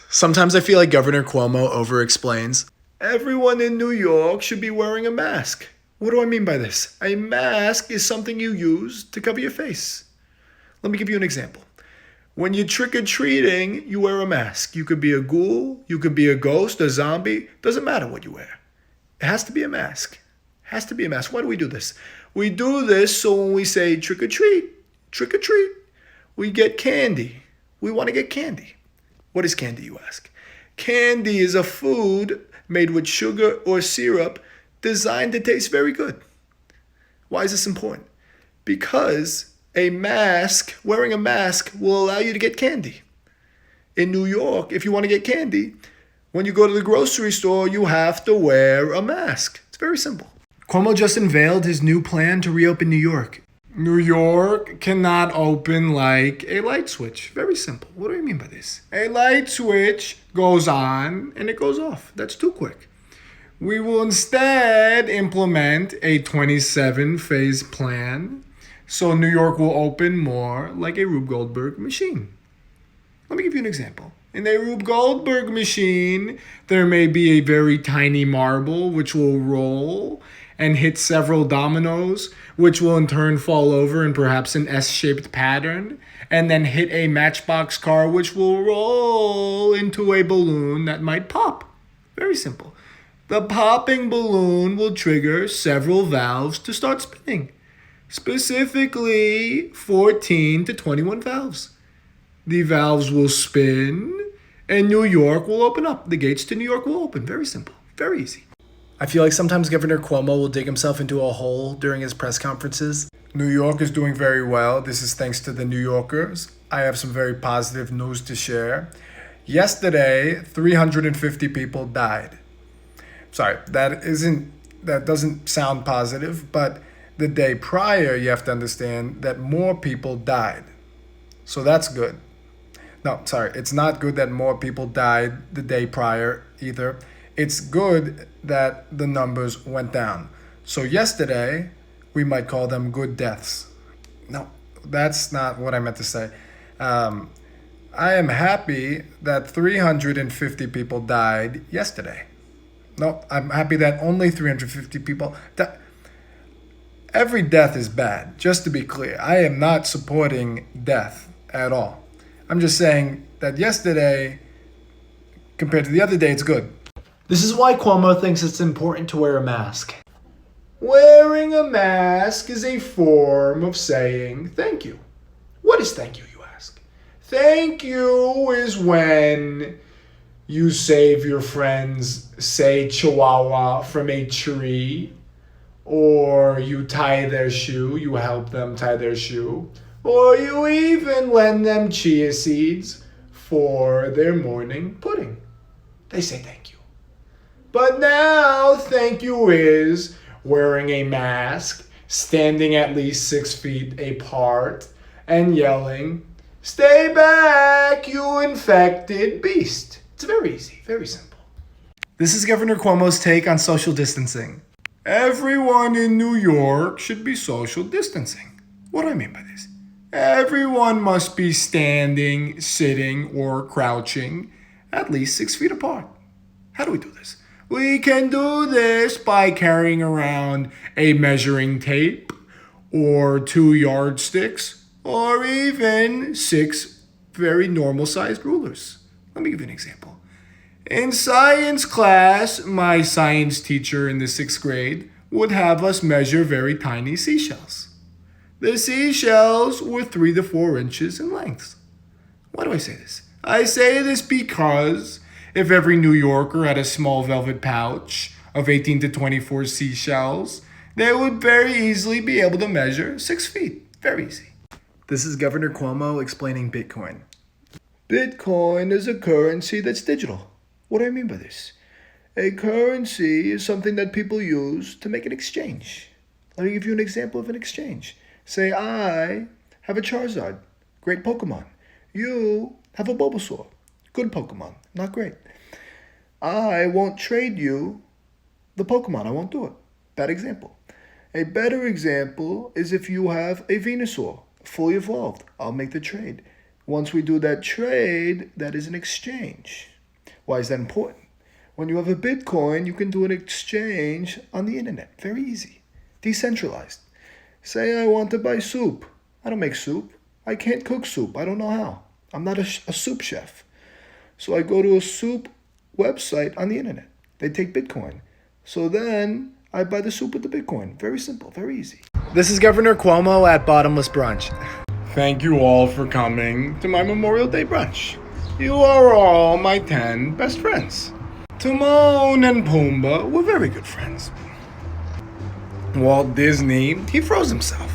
Sometimes I feel like Governor Cuomo over-explains. Everyone in New York should be wearing a mask. What do I mean by this? A mask is something you use to cover your face. Let me give you an example. When you're trick-or-treating, you wear a mask. You could be a ghoul, you could be a ghost, a zombie. Doesn't matter what you wear. It has to be a mask. It has to be a mask. Why do we do this? We do this so when we say trick or treat, we get candy. We want to get candy. What is candy, you ask? Candy is a food made with sugar or syrup designed to taste very good. Why is this important? Because wearing a mask will allow you to get candy. In New York, if you want to get candy, when you go to the grocery store, you have to wear a mask. It's very simple. Cuomo just unveiled his new plan to reopen New York. New York cannot open like a light switch. Very simple. What do I mean by this? A light switch goes on and it goes off. That's too quick. We will instead implement a 27-phase plan so New York will open more like a Rube Goldberg machine. Let me give you an example. In a Rube Goldberg machine, there may be a very tiny marble which will roll and hit several dominoes, which will in turn fall over in perhaps an S-shaped pattern, and then hit a matchbox car which will roll into a balloon that might pop. Very simple. The popping balloon will trigger several valves to start spinning, specifically 14 to 21 valves. The valves will spin, and New York will open up. The gates to New York will open. Very simple. Very easy. I feel like sometimes Governor Cuomo will dig himself into a hole during his press conferences. New York is doing very well. This is thanks to the New Yorkers. I have some very positive news to share. Yesterday, 350 people died. Sorry, that doesn't sound positive, but the day prior, you have to understand that more people died. So that's good. No, sorry, it's not good that more people died the day prior either. It's good that the numbers went down. So yesterday, we might call them good deaths. No, that's not what I meant to say. I am happy that 350 people died yesterday. No, I'm happy that only 350 people died. Every death is bad, just to be clear. I am not supporting death at all. I'm just saying that yesterday, compared to the other day, it's good. This is why Cuomo thinks it's important to wear a mask. Wearing a mask is a form of saying thank you. What is thank you, you ask? Thank you is when you save your friend's, say, chihuahua from a tree, or you tie their shoe, you help them tie their shoe, or you even lend them chia seeds for their morning pudding. They say thank you. But now thank you is wearing a mask, standing at least 6 feet apart, and yelling, "Stay back, you infected beast." It's very easy, very simple. This is Governor Cuomo's take on social distancing. Everyone in New York should be social distancing. What do I mean by this? Everyone must be standing, sitting, or crouching at least 6 feet apart. How do we do this? We can do this by carrying around a measuring tape, or 2 yardsticks, or even 6 very normal sized rulers. Let me give you an example. In science class, my science teacher in the 6th grade would have us measure very tiny seashells. The seashells were 3 to 4 inches in length. Why do I say this? I say this because if every New Yorker had a small velvet pouch of 18 to 24 seashells, they would very easily be able to measure 6 feet. Very easy. This is Governor Cuomo explaining Bitcoin. Bitcoin is a currency that's digital. What do I mean by this? A currency is something that people use to make an exchange. Let me give you an example of an exchange. Say I have a Charizard, great Pokemon. You have a Bulbasaur, good Pokemon, not great. I won't trade you the Pokemon. I won't do it. Bad example. A better example is if you have a Venusaur, fully evolved. I'll make the trade. Once we do that trade, that is an exchange. Why is that important? When you have a Bitcoin, you can do an exchange on the internet. Very easy. Decentralized. Say I want to buy soup. I don't make soup. I can't cook soup. I don't know how. I'm not a soup chef. So I go to a soup website on the internet. They take Bitcoin. So then I buy the soup with the Bitcoin. Very simple, very easy. This is Governor Cuomo at Bottomless Brunch. Thank you all for coming to my Memorial Day brunch. You are all my 10 best friends. Timon and Pumbaa were very good friends. Walt Disney, he froze himself.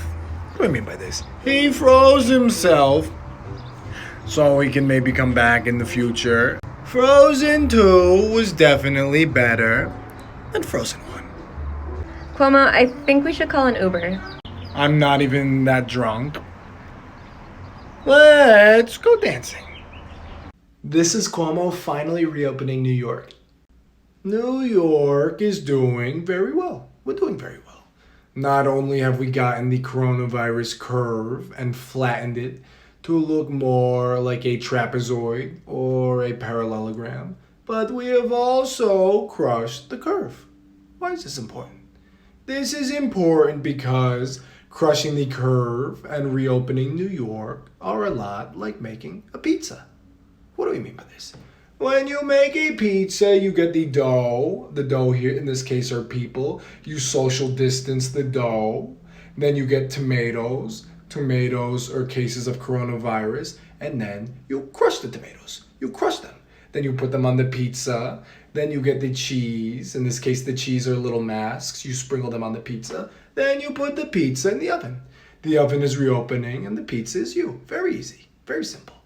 What do I mean by this? He froze himself so he can maybe come back in the future. Frozen 2 was definitely better than Frozen 1. Cuomo, I think we should call an Uber. I'm not even that drunk. Let's go dancing. This is Cuomo finally reopening New York. New York is doing very well. We're doing very well. Not only have we gotten the coronavirus curve and flattened it to look more like a trapezoid or a parallelogram, but we have also crushed the curve. Why is this important? This is important because crushing the curve and reopening New York are a lot like making a pizza. What do we mean by this? When you make a pizza, you get the dough. The dough here, in this case, are people. You social distance the dough. Then you get tomatoes. Tomatoes are cases of coronavirus. And then you crush the tomatoes. You crush them. Then you put them on the pizza. Then you get the cheese. In this case, the cheese are little masks. You sprinkle them on the pizza. Then you put the pizza in the oven. The oven is reopening and the pizza is you. Very easy. Very simple.